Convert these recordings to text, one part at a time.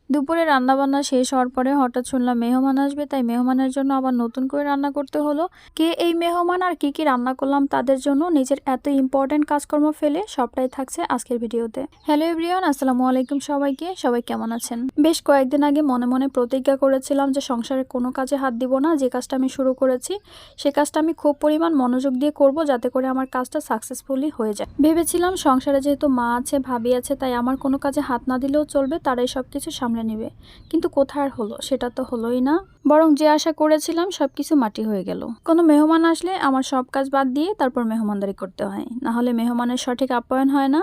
দুপুরে রান্নাবান্না শেষ হওয়ার পরে হঠাৎ শুনলাম মেহমান আসবে, তাই মেহমানের জন্য আবার নতুন করে রান্না করতে হলো। কে এই মেহমান আর কি কি রান্না করলাম তাদের জন্য, নিজের এত ইম্পর্টেন্ট কাজকর্ম ফেলে সবটাই থাকছে আজকের ভিডিওতে। হ্যালো এভরিওয়ান, আসসালামু আলাইকুম সবাইকে। সবাই কেমন আছেন? বেশ কয়েকদিন আগে মনে মনে প্রতিজ্ঞা করেছিলাম যে সংসারের কোনো কাজে হাত দিব না। যে কাজটা আমি শুরু করেছি সে কাজটা আমি খুব পরিমাণ মনোযোগ দিয়ে করব, যাতে করে আমার কাজটা সাকসেসফুলি হয়ে যায়। ভেবেছিলাম সংসারে যেহেতু মা আছে, ভাবি আছে, তাই আমার কোনো কাজে হাত না দিলেও চলবে, তারাই সব কিছু সামলে নেবে। কিন্তু কোথায় আর হলো, সেটা তো হলোই না। বরং যে আশা করেছিলাম সবকিছু মাটি হয়ে গেল। কোনো মেহমান আসলে আমার সব কাজ বাদ দিয়ে তারপর মেহমানদারি করতে হয়, না হলে মেহমানের সঠিক আপ্যায়ন হয় না।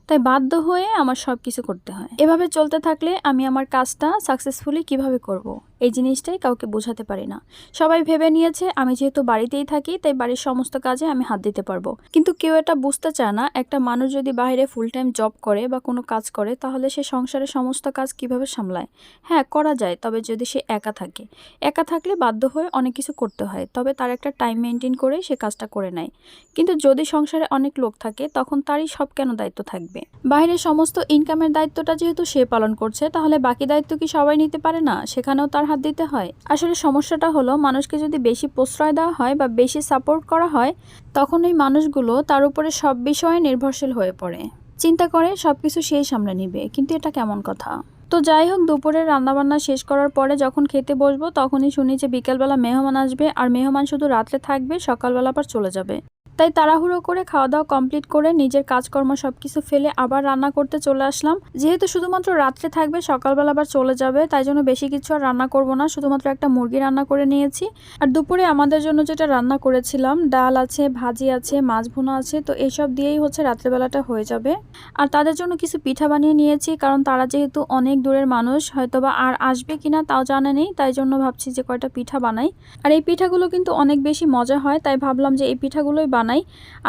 তাই বাধ্য হয়ে আমার সব কিছু করতে হয়। এভাবে চলতে থাকলে আমি আমার কাজটা সাকসেসফুলি কিভাবে করব, এই জিনিসটাই কাউকে বোঝাতে পারি না। সবাই ভেবে নিয়েছে আমি যেহেতু বাড়িতেই থাকি তাই বাড়ির সমস্ত কাজে আমি হাত দিতে পারবো। কিন্তু কেউ এটা বুঝতে চায় না, একটা মানুষ যদি বাইরে ফুল টাইম জব করে বা কোনো কাজ করে তাহলে সে সংসারের সমস্ত কাজ কিভাবে সামলায়। হ্যাঁ, করা যায়, তবে যদি সে একা থাকে। একা থাকলে বাধ্য হয়ে অনেক কিছু করতে হয়, তবে তার একটা টাইম মেনটেন করে সে কাজটা করে নেয়। কিন্তু যদি সংসারে অনেক লোক থাকে তখন তারই সব কেন দায়িত্ব থাকবে। বাইরের সমস্ত ইনকামের দায়িত্বটা যেহেতু সে পালন করছে, তাহলে বাকি দায়িত্ব কি সবাই নিতে পারে না? সেখানেও তার হাত দিতে হয়। আসলে সমস্যাটা হলো, মানুষকে যদি বেশি প্রশ্রয় দেওয়া হয় বা বেশি সাপোর্ট করা হয়, তখন এই মানুষগুলো তার উপরে সব বিষয়ে নির্ভরশীল হয়ে পড়ে। চিন্তা করে সবকিছু সেই সামলে নিবে, কিন্তু এটা কেমন কথা? তো যাই হোক, দুপুরের রান্নাবান্না শেষ করার পরে যখন খেতে বসবো তখনই শুনি যে বিকেলবেলা মেহমান আসবে, আর মেহমান শুধু রাত্রে থাকবে, সকালবেলা আবার চলে যাবে। তাই তাড়াহুড়ো করে খাওয়া দাওয়া কমপ্লিট করে নিজের কাজকর্ম সবকিছু ফেলে আবার রান্না করতে চলে আসলাম। যেহেতু শুধুমাত্র রাত্রে থাকবে, সকালবেলা আবার চলে যাবে, তাই জন্য বেশি কিছু আর রান্না করব না, শুধুমাত্র একটা মুরগি রান্না করে নিয়েছি। আর দুপুরে আমাদের জন্য যেটা রান্না করেছিলাম, ডাল আছে, ভাজি আছে, মাছ ভুনা আছে, তো এইসব দিয়েই হচ্ছে রাত্রেবেলাটা হয়ে যাবে। আর তাদের জন্য কিছু পিঠা বানিয়ে নিয়েছি, কারণ তারা যেহেতু অনেক দূরের মানুষ, হয়তোবা আর আসবে কিনা তাও জানা নেই, তাই জন্য ভাবছি যে কয়টা পিঠা বানাই। আর এই পিঠাগুলো কিন্তু অনেক বেশি মজা হয়, তাই ভাবলাম যে এই পিঠাগুলোই বানাই।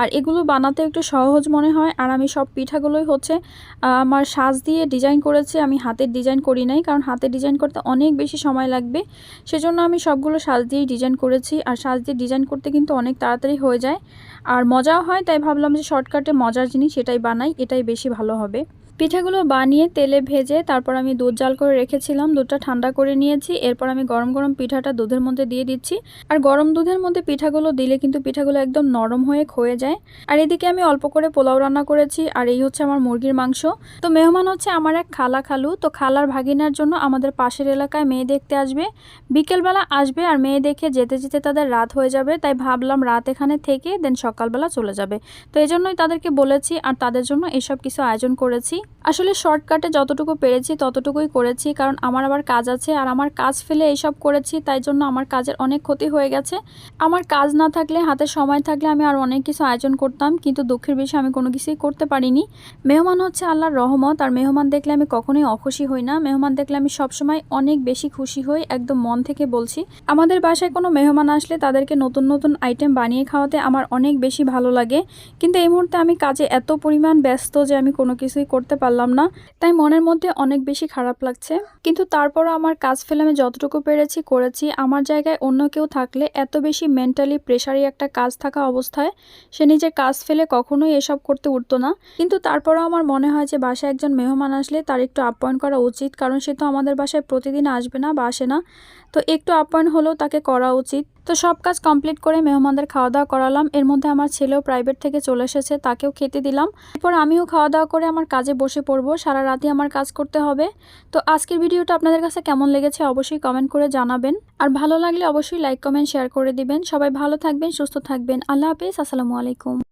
আর এগুলো বানাতে একটু সহজ মনে হয়। আর আমি সব পিঠাগুলোই হচ্ছে আমার সাজ দিয়ে ডিজাইন করেছি, আমি হাতের ডিজাইন করি নাই, কারণ হাতের ডিজাইন করতে অনেক বেশি সময় লাগবে। সেজন্য আমি সবগুলো সাজ দিয়েই ডিজাইন করেছি। আর সাজ দিয়ে ডিজাইন করতে কিন্তু অনেক তাড়াতাড়ি হয়ে যায় আর মজাও হয়, তাই ভাবলাম যে শর্টকাটে মজার জিনিস এটাই বানাই, এটাই বেশি ভালো হবে। পিঠাগুলো বানিয়ে তেলে ভেজে তারপর আমি দুধ জাল করে রেখেছিলাম, দুধটা ঠান্ডা করে নিয়েছি। এরপর আমি গরম গরম পিঠাটা দুধের মধ্যে দিয়ে দিচ্ছি। আর গরম দুধের মধ্যে পিঠাগুলো দিলে কিন্তু পিঠাগুলো একদম নরম হয়ে ক্ষয়ে যায়। আর এদিকে আমি অল্প করে পোলাও রান্না করেছি, আর এই হচ্ছে আমার মুরগির মাংস। তো মেহমান হচ্ছে আমার এক খালা খালু, তো খালার ভাগিনার জন্য আমাদের পাশের এলাকায় মেয়ে দেখতে আসবে। বিকেলবেলা আসবে, আর মেয়ে দেখে যেতে যেতে তাদের রাত হয়ে যাবে, তাই ভাবলাম রাত এখানে থেকে দেন সকালবেলা চলে যাবে। তো এই জন্যই তাদেরকে বলেছি, আর তাদের জন্য এসব কিছু আয়োজন করেছি। আসলে শর্টকাটে যতটুকু পেরেছি ততটুকুই করেছি, কারণ আমার আবার কাজ আছে, আর আমার কাজ ফেলে এইসব করেছি, তাই জন্য আমার কাজের অনেক ক্ষতি হয়ে গেছে। আমার কাজ না থাকলে, হাতে সময় থাকলে আমি আর অনেক কিছু আয়োজন করতাম, কিন্তু দুঃখের বিষয় আমি কোনো কিছুই করতে পারিনি। মেহমান হচ্ছে আল্লাহর রহমত, আর মেহমান দেখলে আমি কখনোই অখুশি হই না। মেহমান দেখলে আমি সবসময় অনেক বেশি খুশি হই, একদম মন থেকে বলছি। আমাদের বাসায় কোনো মেহমান আসলে তাদেরকে নতুন নতুন আইটেম বানিয়ে খাওয়াতে আমার অনেক বেশি ভালো লাগে। কিন্তু এই মুহূর্তে আমি কাজে এত পরিমাণ ব্যস্ত যে আমি কোনো কিছুই করতে পারলাম না, তাই মনের মধ্যে অনেক বেশি খারাপ লাগছে। কিন্তু তারপরও আমার কাজ ফেলে আমি যতটুকু পেরেছি করেছি। আমার জায়গায় অন্য কেউ থাকলে এত বেশি মেন্টালি প্রেশারি একটা কাজ থাকা অবস্থায় সে নিজের কাজ ফেলে কখনোই এসব করতে উঠতো না। কিন্তু তারপরও আমার মনে হয় যে বাসায় একজন মেহমান আসলে তার একটু আপ্যায়ন করা উচিত, কারণ সে তো আমাদের বাসায় প্রতিদিন আসবে না বা আসে না, তো একটু আপ্যায়ন হলেও তাকে করা উচিত। তো সব কাজ কমপ্লিট করে মেহমানদের খাওয়া দাওয়া করালাম। এর মধ্যে আমার ছেলেও প্রাইভেট থেকে চলে এসেছে, তাকেও খেতে দিলাম। এরপর আমিও খাওয়া দাওয়া করে আমার কাজে বসে পড়বো, সারা রাতই আমার কাজ করতে হবে। তো আজকের ভিডিওটা আপনাদের কাছে কেমন লেগেছে অবশ্যই কমেন্ট করে জানাবেন, আর ভালো লাগলে অবশ্যই লাইক কমেন্ট শেয়ার করে দিবেন। সবাই ভালো থাকবেন, সুস্থ থাকবেন। আল্লাহ হাফেজ, আসসালামু আলাইকুম।